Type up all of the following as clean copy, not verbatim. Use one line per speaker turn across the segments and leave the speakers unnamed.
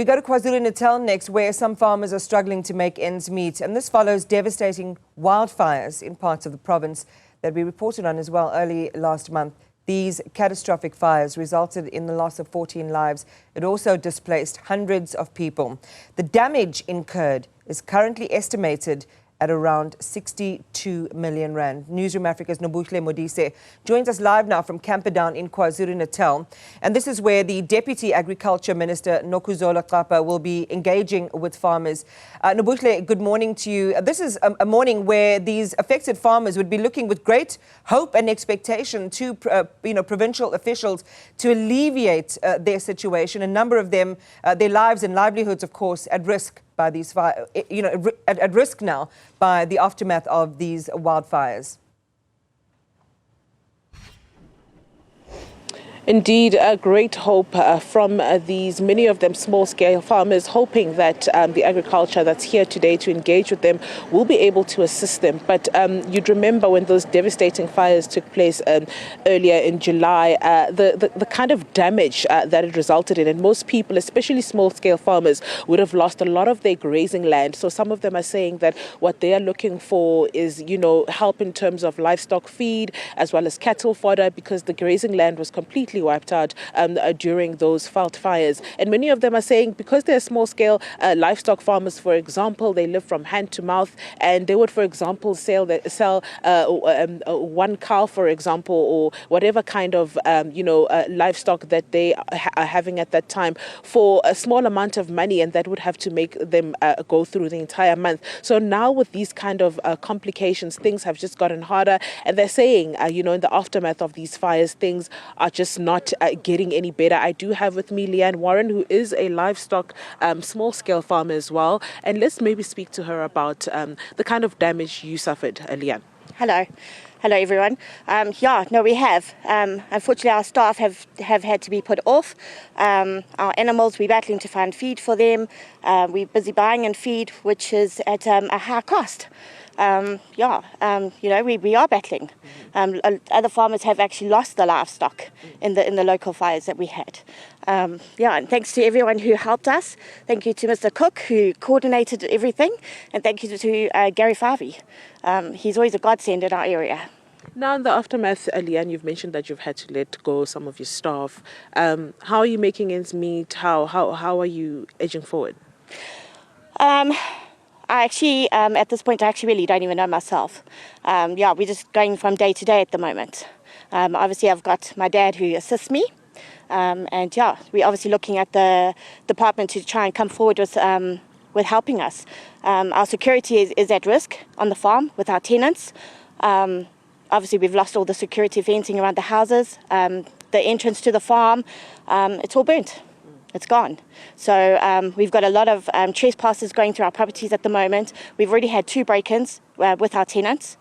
We go to KwaZulu-Natal next, where some farmers are struggling to make ends meet. And this follows devastating wildfires in parts of the province that we reported on as well early last month. These catastrophic fires resulted in the loss of 14 lives. It also displaced hundreds of people. The damage incurred is currently estimated at around 62 million rand. Newzroom Afrika's Nobuhle Modise joins us live now from Camperdown in KwaZulu-Natal. And this is where the Deputy Agriculture Minister, Nobuhle Modise, will be engaging with farmers. Nobuhle, good morning to you. This is a morning where these affected farmers would be looking with great hope and expectation to provincial officials to alleviate their situation. A number of them, their lives and livelihoods, of course, at risk by these fires, at risk now by the aftermath of these wildfires.
Indeed, a great hope from these, many of them small-scale farmers, hoping that the agriculture that's here today to engage with them will be able to assist them. But you'd remember when those devastating fires took place earlier in July, the kind of damage that it resulted in. And most people, especially small-scale farmers, would have lost a lot of their grazing land. So some of them are saying that what they are looking for is, help in terms of livestock feed as well as cattle fodder, because the grazing land was completely wiped out during those wildfires. And many of them are saying because they're small-scale livestock farmers, for example, they live from hand to mouth, and they would, for example, sell one cow, for example, or whatever kind of livestock that they are having at that time for a small amount of money, and that would have to make them go through the entire month. So now with these kind of complications, things have just gotten harder, and they're saying, in the aftermath of these fires, things are just not getting any better. I do have with me Leanne Warren, who is a livestock small-scale farmer as well. And let's maybe speak to her about the kind of damage you suffered, Leanne.
Hello. Hello, everyone. We have. Unfortunately, our staff have had to be put off. Our animals, we're battling to find feed for them. We're busy buying in feed, which is at a high cost. We are battling. Other farmers have actually lost the livestock in the local fires that we had. And thanks to everyone who helped us. Thank you to Mr. Cook, who coordinated everything, and thank you to Gary Farvey. He's always a godsend in our area.
Now, in the aftermath, Leanne, you've mentioned that you've had to let go some of your staff. How are you making ends meet? How are you edging forward?
I actually, at this point, I actually really don't even know myself. We're just going from day to day at the moment. Obviously, I've got my dad who assists me. We're obviously looking at the department to try and come forward with helping us. Our security is at risk on the farm with our tenants. Obviously, we've lost all the security fencing around the houses. The entrance to the farm, it's all burnt. It's gone. So we've got a lot of trespassers going through our properties at the moment. We've already had 2 break-ins with our tenants.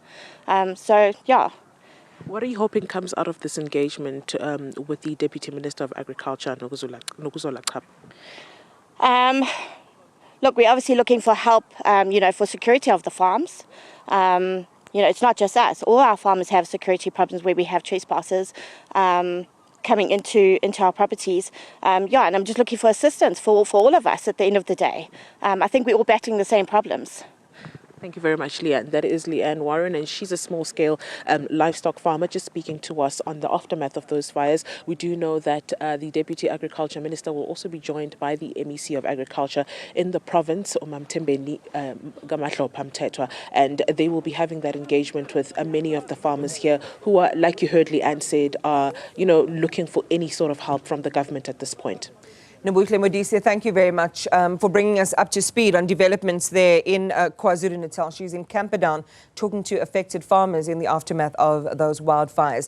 What are you hoping comes out of this engagement with the Deputy Minister of Agriculture, Nobuhle Modise?
Look, we're obviously looking for help, for security of the farms. It's not just us. All our farmers have security problems where we have trespassers coming into our properties. And I'm just looking for assistance for all of us at the end of the day. I think we're all battling the same problems.
Thank you very much, Leanne. That is Leanne Warren, and she's a small-scale livestock farmer just speaking to us on the aftermath of those fires. We do know that the Deputy Agriculture Minister will also be joined by the MEC of Agriculture in the province, Umamthembeni Gamatlo Pamtetwa, and they will be having that engagement with many of the farmers here who are, like you heard Leanne said, are looking for any sort of help from the government at this point.
Nobuhle Modise, thank you very much for bringing us up to speed on developments there in KwaZulu-Natal. She's in Camperdown talking to affected farmers in the aftermath of those wildfires.